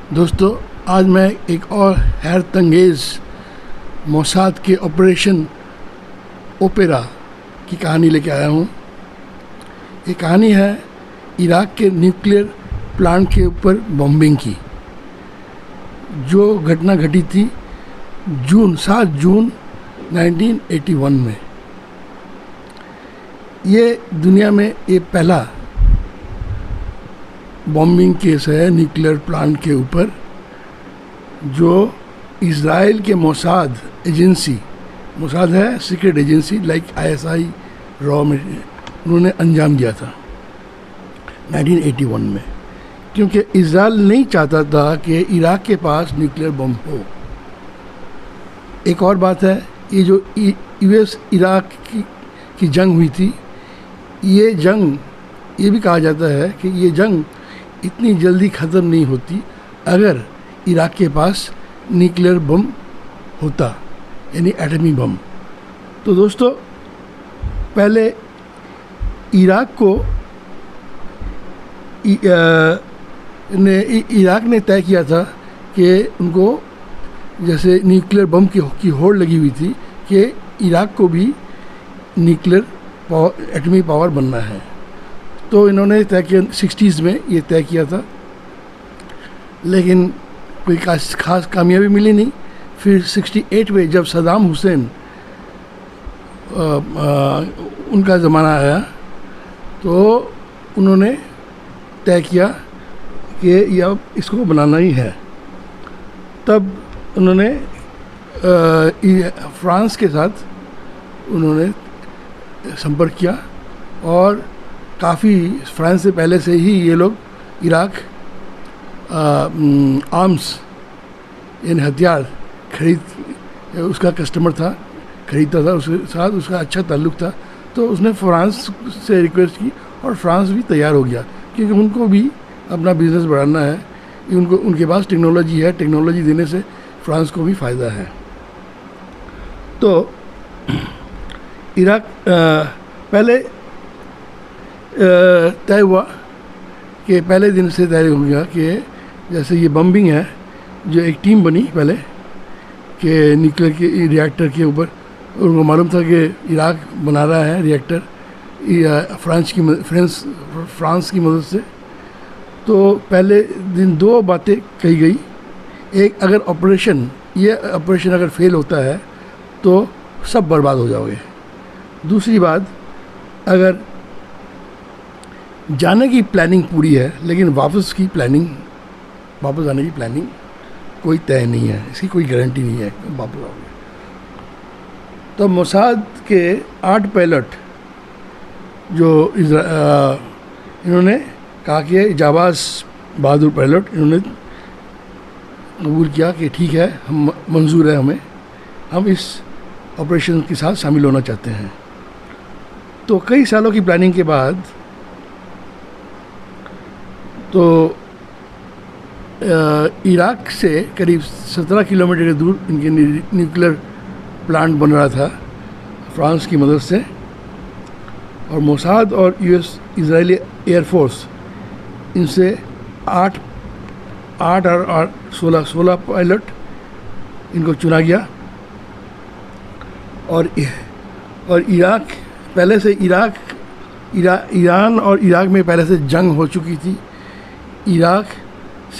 दोस्तों, आज मैं एक और हैरत अंगेज़ मोसाद के ऑपरेशन ओपेरा की कहानी लेके आया हूँ। ये कहानी है इराक के न्यूक्लियर प्लांट के ऊपर बॉम्बिंग की, जो घटना घटी थी 7 जून 1981 में। ये दुनिया में ये पहला बॉम्बिंग केस है न्यूक्लियर प्लांट के ऊपर, जो इज़राइल के मोसाद एजेंसी, मोसाद है secret agency like ISI raw में, उन्होंने अंजाम दिया था 1981 में, क्योंकि इज़राइल नहीं चाहता था कि इराक के पास न्यूक्लियर बम हो। एक और बात है, ये जो US इराक की जंग हुई थी, ये जंग, ये भी कहा जाता है कि ये जंग इतनी जल्दी ख़त्म नहीं होती अगर इराक के पास न्यूक्लियर बम होता, यानी एटमी बम। तो दोस्तों, पहले इराक को इराक ने तय किया था कि उनको जैसे न्यूक्लियर बम की होड़ लगी हुई थी कि इराक को भी न्यूक्लियर पावर, एटमी पावर बनना है। तो इन्होंने तय किया 60s में, ये तय किया था, लेकिन कोई खास कामयाबी मिली नहीं। फिर 68 में जब सद्दाम हुसैन उनका ज़माना आया, तो उन्होंने तय किया कि यह इसको बनाना ही है। तब उन्होंने फ्रांस के साथ उन्होंने संपर्क किया, और काफ़ी फ्रांस से पहले से ही ये लोग इराक आर्म्स यानी हथियार खरीद, उसका कस्टमर था, खरीदता था, उसके साथ उसका अच्छा ताल्लुक़ था। तो उसने फ्रांस से रिक्वेस्ट की और फ्रांस भी तैयार हो गया, क्योंकि उनको भी अपना बिज़नेस बढ़ाना है, उनके पास टेक्नोलॉजी है, टेक्नोलॉजी देने से फ्रांस को भी फ़ायदा है। तो इराक पहले तय हुआ कि पहले दिन से तय हो गया कि जैसे ये बम्बिंग है, जो एक टीम बनी पहले कि न्यूक्लियर के रिएक्टर के ऊपर, उनको मालूम था कि इराक बना रहा है रिएक्टर फ्रांस की मदद से। तो पहले दिन 2 बातें कही गई। एक, अगर ये ऑपरेशन अगर फेल होता है तो सब बर्बाद हो जाओगे। दूसरी बात, अगर जाने की प्लानिंग पूरी है लेकिन वापस आने की प्लानिंग कोई तय नहीं है, इसकी कोई गारंटी नहीं है वापस आओगे। तो मोसाद के 8 पायलट जो इन्होंने कहा कि जाबाज बहादुर पायलट, इन्होंने कबूल किया कि ठीक है, हम मंजूर है, हम इस ऑपरेशन के साथ शामिल होना चाहते हैं। तो कई सालों की प्लानिंग के बाद तो इराक से करीब 17 किलोमीटर के दूर इनके न्यूक्लियर प्लांट बन रहा था फ्रांस की मदद से, और मोसाद और US इजरायली एयरफोर्स इनसे 8 और 16 पायलट इनको चुना गया। और इराक पहले से ईरान और इराक में पहले से जंग हो चुकी थी। इराक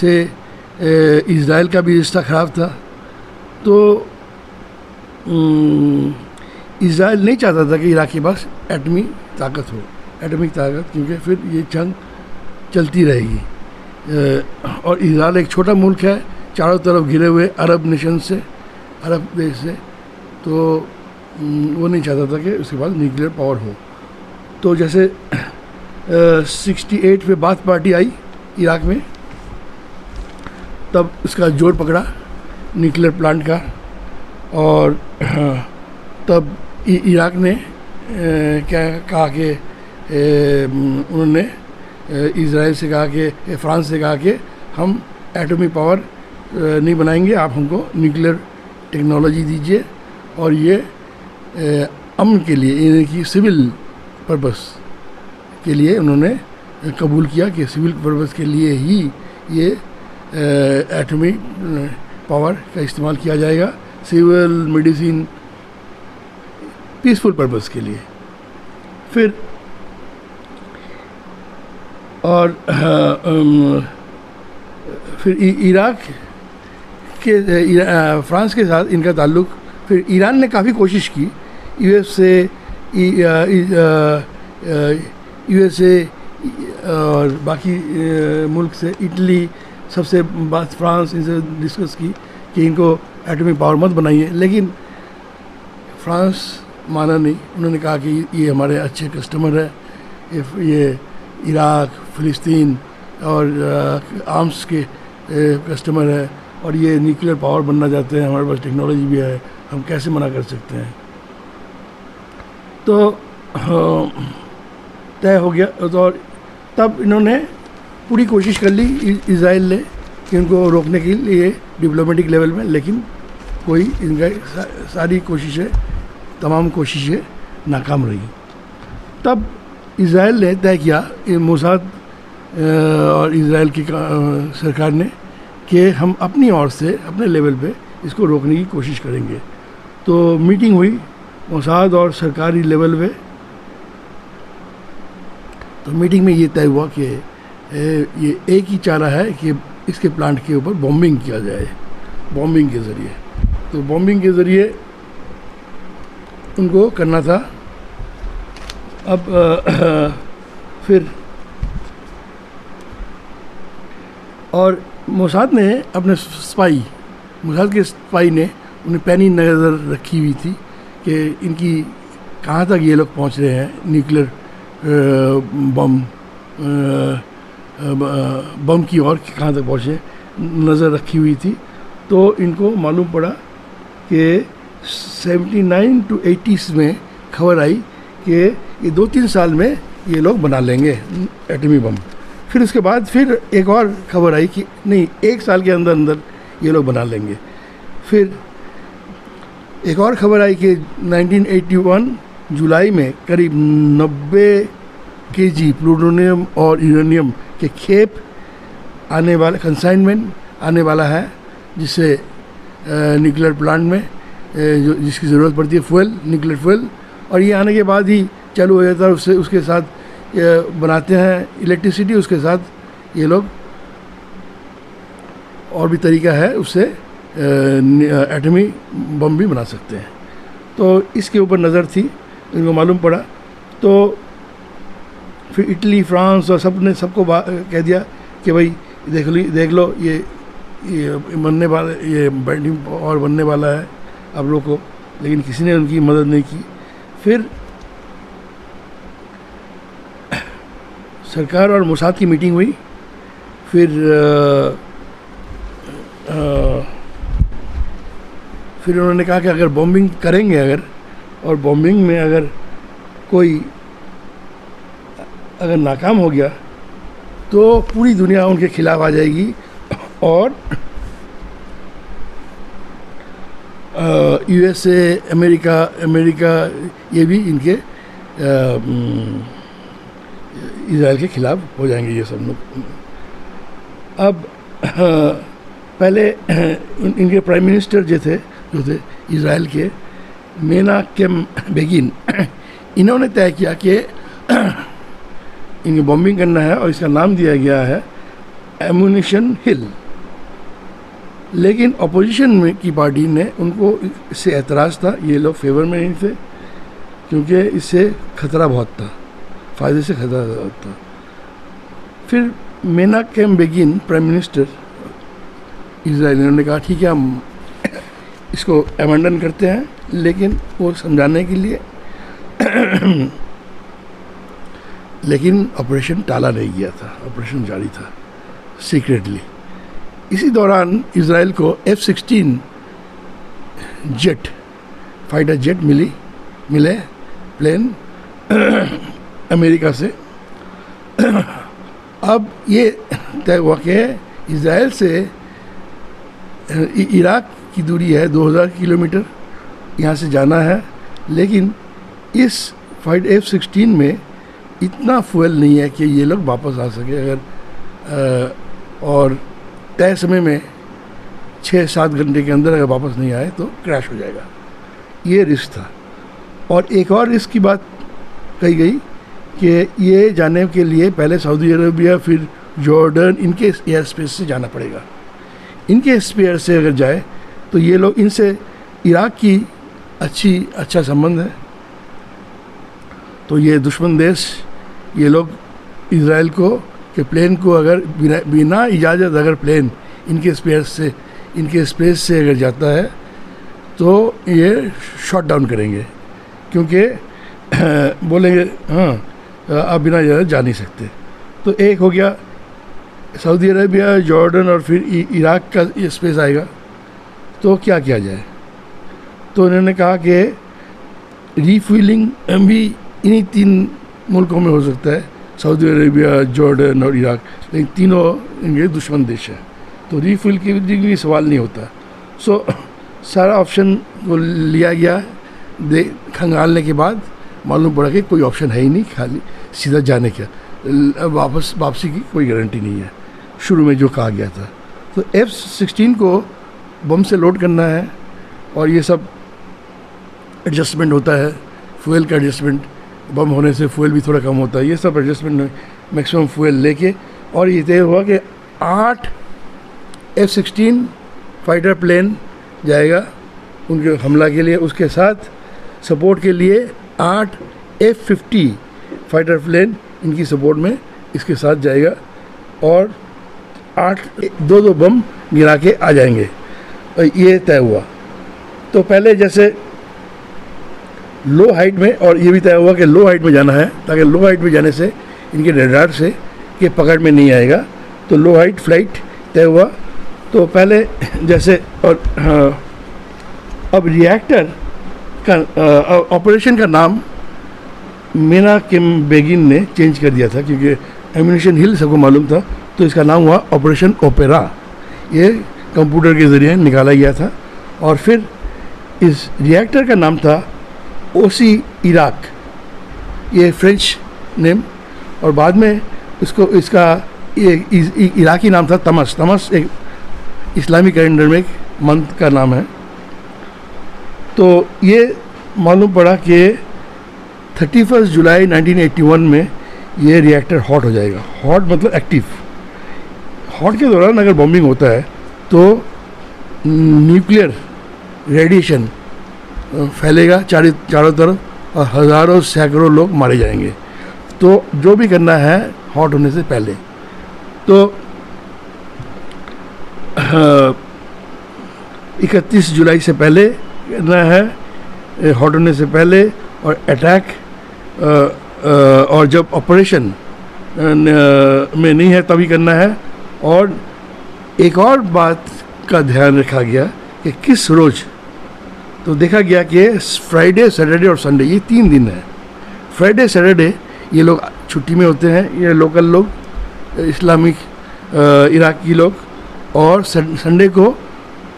से इज़राइल का भी रिश्ता ख़राब था। तो इज़राइल नहीं चाहता था कि इराक के पास एटमिक ताकत, क्योंकि फिर ये जंग चलती रहेगी। और इज़राइल एक छोटा मुल्क है, चारों तरफ घिरे हुए अरब नेशन से, अरब देश से, तो वो नहीं चाहता था कि उसके पास न्यूक्लियर पावर हो। तो जैसे 68 में बाथ पार्टी आई इराक में, तब इसका जोर पकड़ा न्यूक्लियर प्लांट का, और तब इराक ने क्या कहा कि उन्होंने इज़राइल से कहा कि, फ्रांस से कहा कि हम एटमी पावर नहीं बनाएंगे, आप हमको न्यूक्लियर टेक्नोलॉजी दीजिए, और ये अमन के लिए, यानी कि सिविल पर्पस के लिए उन्होंने कबूल किया कि सिविल पर्पस के लिए ही ये एटॉमिक पावर का इस्तेमाल किया जाएगा सिविल, मेडिसिन, पीसफुल पर्पस के लिए। फिर और फिर इराक के फ्रांस के साथ इनका ताल्लुक़, फिर ईरान ने काफ़ी कोशिश की यूएस से, यूएसए और बाकी मुल्क से, इटली सबसे बात, फ्रांस, इनसे डिस्कस की कि इनको एटॉमिक पावर मत बनाइए, लेकिन फ्रांस माना नहीं। उन्होंने कहा कि ये हमारे अच्छे कस्टमर है, ये इराक, फ़िलिस्तीन और आर्म्स के कस्टमर है और ये न्यूक्लियर पावर बनना चाहते हैं, हमारे पास टेक्नोलॉजी भी है, हम कैसे मना कर सकते हैं। तो तय हो गया। तो तब इन्होंने पूरी कोशिश कर ली इज़राइल ने कि उनको रोकने के लिए डिप्लोमेटिक लेवल में, लेकिन कोई इनका सारी कोशिशें, तमाम कोशिशें नाकाम रही। तब इज़राइल ने तय किया, मोसाद और इज़राइल की सरकार ने, कि हम अपनी ओर से अपने लेवल पे इसको रोकने की कोशिश करेंगे। तो मीटिंग हुई मोसाद और सरकारी लेवल पे। तो मीटिंग में ये तय हुआ कि ये एक ही चारा है कि इसके प्लांट के ऊपर बॉम्बिंग किया जाए, बॉम्बिंग के ज़रिए। तो बॉम्बिंग के ज़रिए उनको करना था। अब फिर और मोसाद ने अपने मोसाद के स्पाई ने उन्हें पैनी नज़र रखी हुई थी कि इनकी कहाँ तक ये लोग पहुँच रहे हैं, न्यूक्लियर बम की ओर कहाँ तक पहुँचे, नज़र रखी हुई थी। तो इनको मालूम पड़ा कि 79 to 80 में खबर आई कि ये 2-3 साल में ये लोग बना लेंगे एटॉमिक बम। फिर उसके बाद फिर एक और खबर आई कि नहीं, 1 साल के अंदर अंदर ये लोग बना लेंगे। फिर एक और खबर आई कि 1981 जुलाई में करीब 90 kg प्लूटोनियम और यूरेनियम के खेप आने वाला, कंसाइनमेंट आने वाला है, जिससे न्यूक्लियर प्लांट में जिसकी ज़रूरत पड़ती है फ्यूल, न्यूक्लियर फ्यूल, और ये आने के बाद ही चालू हो जाता है। उससे उसके साथ बनाते हैं इलेक्ट्रिसिटी, उसके साथ ये लोग और भी तरीका है, उससे एटॉमिक बम भी बना सकते हैं। तो इसके ऊपर नज़र थी, इनको मालूम पड़ा। तो फिर इटली, फ्रांस और सब ने सबको कह दिया कि भाई देख लो ये बनने वाला, ये बैंडिंग और बनने वाला है आप लोग को, लेकिन किसी ने उनकी मदद नहीं की। फिर सरकार और मोसाद की मीटिंग हुई। फिर उन्होंने कहा कि अगर बॉम्बिंग करेंगे, अगर और बॉम्बिंग में अगर कोई अगर नाकाम हो गया तो पूरी दुनिया उनके खिलाफ आ जाएगी और यूएसए, अमेरिका ये भी इनके इज़राइल के खिलाफ हो जाएंगे ये सब लोग। अब पहले इनके प्राइम मिनिस्टर जो थे इज़राइल के, मेनाकेम बेगिन, इन्होंने तय किया कि इनकी बॉम्बिंग करना है और इसका नाम दिया गया है एमुनिशन हिल। लेकिन अपोजिशन में की पार्टी ने, उनको इससे एतराज़ था, ये लोग फेवर में नहीं थे क्योंकि इससे ख़तरा बहुत था, फ़ायदे से ख़तरा बहुत था। फिर Menachem begin prime minister Israel, ने कहा ठीक है हम इसको अमेंडन करते हैं, लेकिन वो समझाने के लिए लेकिन ऑपरेशन टाला नहीं गया था, ऑपरेशन जारी था सीक्रेटली। इसी दौरान इज़राइल को F-16 जेट, फाइटर जेट मिले प्लेन अमेरिका से। अब ये तय हुआ कि इज़राइल से इराक की दूरी है 2000 किलोमीटर, यहाँ से जाना है, लेकिन इस फाइटर F-16 में इतना फ्यूल नहीं है कि ये लोग वापस आ सके। अगर और तय समय में 6-7 घंटे के अंदर अगर वापस नहीं आए तो क्रैश हो जाएगा। ये रिस्क था। और एक और रिस्क की बात कही गई कि ये जाने के लिए पहले सऊदी अरबिया फिर जॉर्डन इनके एयर स्पेस से जाना पड़ेगा। इनके स्पेयर से अगर जाए तो ये लोग इनसे इराक की अच्छा संबंध है, तो ये दुश्मन देश ये लोग इजराइल को कि प्लेन को अगर बिना इजाज़त अगर प्लेन इनके स्पेस से अगर जाता है तो ये शॉट डाउन करेंगे, क्योंकि बोलेंगे हाँ आप बिना इजाज़त जा नहीं सकते। तो एक हो गया सऊदी अरबिया, जॉर्डन और फिर इराक का ये स्पेस आएगा। तो क्या किया जाए? तो उन्होंने कहा कि रीफ्यूलिंग भी इन्हीं 3 मुल्कों में हो सकता है, सऊदी अरबिया, जॉर्डन और इराक, लेकिन तीनों इनके दुश्मन देश हैं, तो रीफिल की भी सवाल नहीं होता। सो सारा ऑप्शन को लिया गया, खंगालने के बाद मालूम पड़ा कि कोई ऑप्शन है ही नहीं, खाली सीधा जाने का, वापसी की कोई गारंटी नहीं है शुरू में जो कहा गया था। तो F-16 को बम से लोड करना है और ये सब एडजस्टमेंट होता है, फ्यूल का एडजस्टमेंट, बम होने से फ्यूल भी थोड़ा कम होता है, ये सब एडजस्टमेंट मैक्सिमम फ्यूल लेके, और ये तय हुआ कि 8 F-16 फाइटर प्लेन जाएगा उनके हमला के लिए, उसके साथ सपोर्ट के लिए 8 F-50 फाइटर प्लेन इनकी सपोर्ट में इसके साथ जाएगा, और 8 2 बम गिरा के आ जाएंगे। ये तय हुआ। तो पहले जैसे लो हाइट में, और ये भी तय हुआ कि लो हाइट में जाना है, ताकि लो हाइट में जाने से इनके रडार से के पकड़ में नहीं आएगा, तो लो हाइट फ्लाइट तय हुआ। तो पहले जैसे, और हाँ, अब रिएक्टर का ऑपरेशन का नाम मेना किम बेगिन ने चेंज कर दिया था, क्योंकि एम्यूनिशन हिल सबको मालूम था, तो इसका नाम हुआ ऑपरेशन ओपेरा। ये कंप्यूटर के ज़रिए निकाला गया था। और फिर इस रिएक्टर का नाम था ओसी इराक, ये फ्रेंच नेम, और बाद में इसका ये इराकी नाम था तमस। तमस एक इस्लामी कैलेंडर में एक मंथ का नाम है। तो ये मालूम पड़ा कि 31 जुलाई 1981 में ये रिएक्टर हॉट हो जाएगा। हॉट मतलब एक्टिव। हॉट के दौरान अगर बॉम्बिंग होता है तो न्यूक्लियर रेडिएशन फैलेगा चारों तरफ और हज़ारों सैकड़ों लोग मारे जाएंगे। तो जो भी करना है हॉट होने से पहले, तो 31 जुलाई से पहले करना है, हॉट होने से पहले, और अटैक और जब ऑपरेशन में नहीं है तभी करना है। और एक और बात का ध्यान रखा गया कि किस रोज़, तो देखा गया कि फ्राइडे, सैटरडे और संडे, ये 3 दिन है। फ्राइडे सैटरडे ये लोग छुट्टी में होते हैं, ये लोकल लोग, इस्लामिक इराकी लोग, और संडे को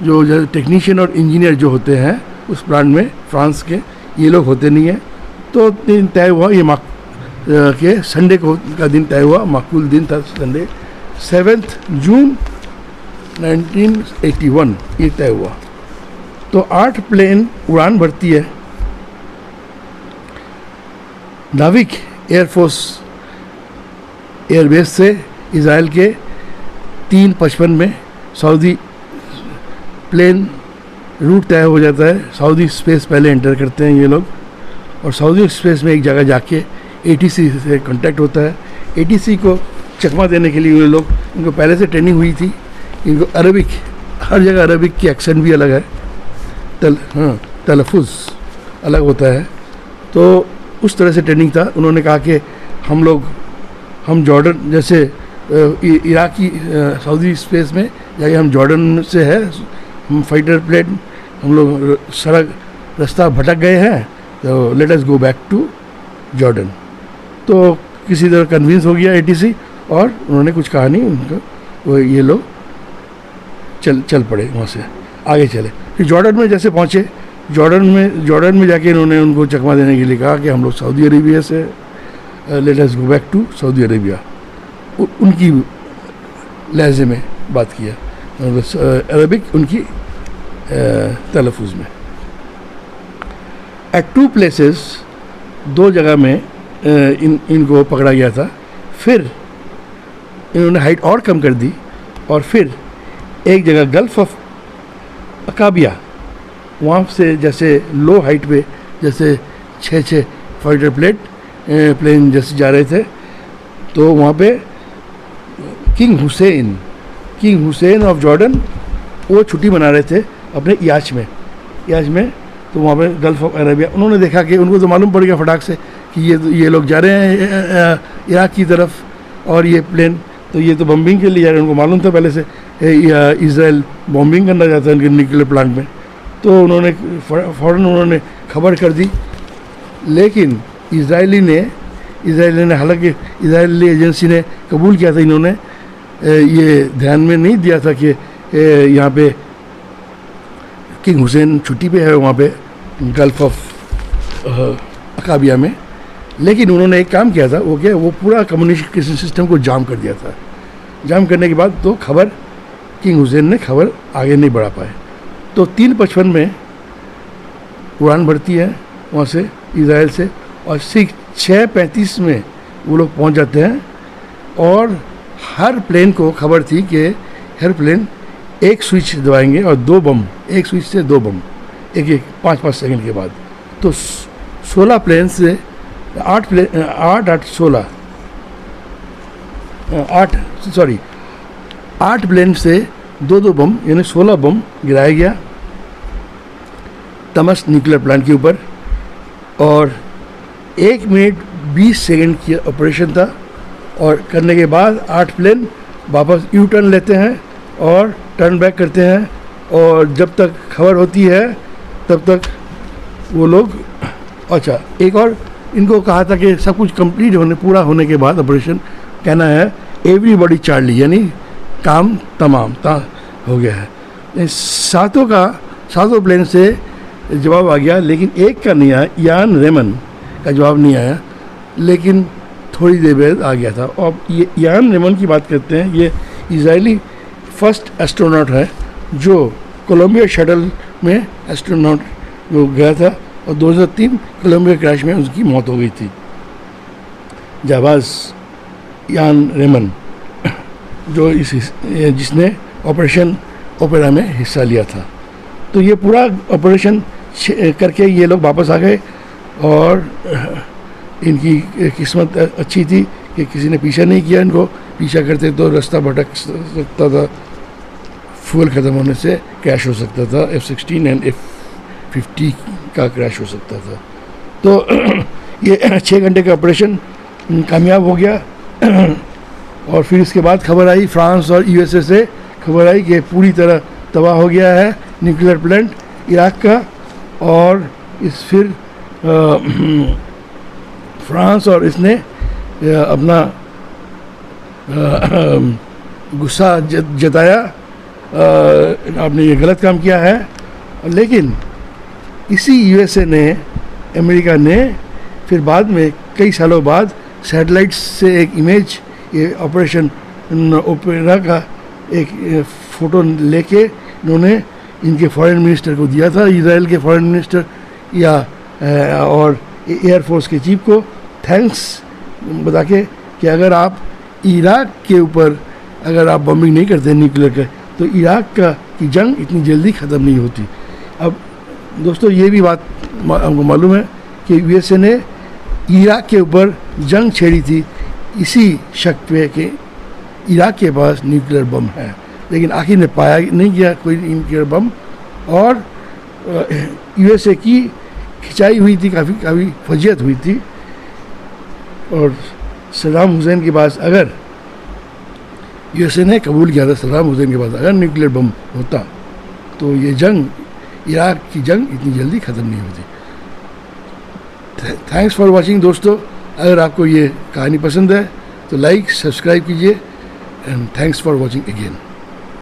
जो टेक्नीशियन और इंजीनियर जो होते हैं उस प्लांट में फ्रांस के, ये लोग होते नहीं हैं। तो दिन तय हुआ, ये के संडे को का दिन तय हुआ, माकूल दिन था संडे, 7 जून 1981 ये तय हुआ। तो 8 प्लेन उड़ान भरती है। नाविक एयरफोर्स एयरबेस से इजराइल के 3:55 में सऊदी प्लेन रूट तय हो जाता है। सऊदी स्पेस पहले एंटर करते हैं ये लोग, और सऊदी स्पेस में एक जगह जाके ATC से कांटेक्ट होता है। ATC को चकमा देने के लिए ये लोग, इनको पहले से ट्रेनिंग हुई थी, इनको अरबिक, हर जगह अरबिक की एक्सेंट भी अलग है, तलफ़ुज़ अलग होता है। तो उस तरह से ट्रेनिंग था। उन्होंने कहा कि हम जॉर्डन, जैसे इराकी सऊदी स्पेस में जाके हम जॉर्डन से है, हम फाइटर प्लेन, हम लोग रास्ता भटक गए हैं, तो let us go back to Jordan. तो किसी तरह कन्विंस हो गया ATC, और उन्होंने कुछ कहा नहीं उनको, वो ये लोग चल पड़े, वहाँ से आगे चले। फिर जॉर्डन में जैसे पहुँचे, जॉर्डन में जाके इन्होंने उनको चकमा देने के लिए कहा कि हम लोग सऊदी अरेबिया से, let us go back to Saudi Arabia, उनकी लहजे में बात किया। अरबिक उनकी तलफ़ुज़ में। एट 2 प्लेसेस, 2 जगह में इनको पकड़ा गया था। फिर इन्होंने हाइट और कम कर दी और फिर एक जगह गल्फ ऑफ अकाबिया, वहाँ से जैसे लो हाइट पे जैसे 6 फाइटर प्लेन जैसे जा रहे थे, तो वहाँ पे किंग हुसैन ऑफ जॉर्डन वो छुट्टी मना रहे थे अपने याच में। तो वहाँ पे गल्फ ऑफ अरेबिया उन्होंने देखा कि उनको तो मालूम पड़ गया फटाक से कि ये लोग जा रहे हैं इराक की तरफ, और ये प्लेन तो ये तो बम्बिंग के लिए जा रहे हैं। उनको मालूम था पहले से इज़राइल बॉम्बिंग करना चाहता है उनके न्यूक्लियर प्लांट में, तो उन्होंने फ़ौरन खबर कर दी। लेकिन इज़राइली ने हालांकि इज़राइली एजेंसी ने कबूल किया था, इन्होंने ये ध्यान में नहीं दिया था कि यहाँ पे किंग हुसैन छुट्टी पे है वहाँ पे गल्फ ऑफ अकाबिया में। लेकिन उन्होंने एक काम किया था, वो पूरा कम्युनिकेशन सिस्टम को जाम कर दिया था। जाम करने के बाद तो किंग हुसैन ने खबर आगे नहीं बढ़ा पाए। तो 3:55 में उड़ान भरती है वहाँ से इज़राइल से, और 6:35 में वो लोग पहुँच जाते हैं। और हर प्लेन को खबर थी कि हर प्लेन एक स्विच दबाएंगे और 2 बम, एक स्विच से 2 बम, एक 5-5 सेकंड के बाद। तो 16 प्लेन से 8 प्लेन से 2 बम यानी 16 बम गिराया गया तमस न्यूक्लियर प्लांट के ऊपर। और 1 मिनट 20 सेकंड की ऑपरेशन था, और करने के बाद 8 प्लेन वापस यू टर्न लेते हैं और टर्न बैक करते हैं, और जब तक खबर होती है तब तक वो लोग। अच्छा, एक और इनको कहा था कि सब कुछ कंप्लीट पूरा होने के बाद ऑपरेशन कहना है एवरीबॉडी चार्ली, यानी काम तमाम हो गया है। 7 प्लेन से जवाब आ गया, लेकिन एक का नहीं आया, यान रेमन का जवाब नहीं आया, लेकिन थोड़ी देर बाद आ गया था। और ये यान रेमन की बात करते हैं, ये इज़राइली फर्स्ट एस्ट्रोनॉट है जो कोलंबिया शटल में एस्ट्रोनॉट वो गया था, और 2003 कोलंबिया क्रैश में उसकी मौत हो गई थी। जाबाज यान रेमन जो जिसने ऑपरेशन ओपेरा में हिस्सा लिया था। तो ये पूरा ऑपरेशन करके ये लोग वापस आ गए, और इनकी किस्मत अच्छी थी कि किसी ने पीछा नहीं किया इनको। पीछा करते तो रास्ता भटक सकता था, फ्यूल ख़त्म होने से क्रैश हो सकता था, F-16 एंड F-50 का क्रैश हो सकता था। तो ये 6 घंटे का ऑपरेशन कामयाब हो गया। और फिर इसके बाद खबर आई फ्रांस और USA से खबर आई कि पूरी तरह तबाह हो गया है न्यूक्लियर प्लांट इराक का। और फिर फ्रांस और इसने अपना गुस्सा जताया, आपने ये गलत काम किया है। लेकिन इसी USA ने, अमेरिका ने फिर बाद में कई सालों बाद सैटेलाइट से एक इमेज, ये ऑपरेशन ओपेरा का एक फ़ोटो लेके इन्होंने इनके फॉरेन मिनिस्टर को दिया था, इज़राइल के फॉरेन मिनिस्टर या और एयरफोर्स के चीफ को थैंक्स बता के कि अगर आप इराक के ऊपर अगर आप बम्बिंग नहीं करते न्यूक्लियर का, तो इराक की जंग इतनी जल्दी ख़त्म नहीं होती। अब दोस्तों ये भी बात हमको मालूम है कि USA ने इराक के ऊपर जंग छेड़ी थी इसी शक पे कि इराक के पास न्यूक्लियर बम है, लेकिन आखिर ने पाया नहीं गया कोई न्यूक्लियर बम। और USA की खिंचाई हुई थी, काफ़ी फजीयत हुई थी। और सद्दाम हुसैन के पास अगर USA ने कबूल किया था, सद्दाम हुसैन के पास अगर न्यूक्लियर बम होता तो ये जंग, इराक की जंग इतनी जल्दी ख़त्म नहीं होती। थैंक्स फॉर वॉचिंग दोस्तों। अगर आपको ये कहानी पसंद है तो लाइक सब्सक्राइब कीजिए, and thanks for watching again.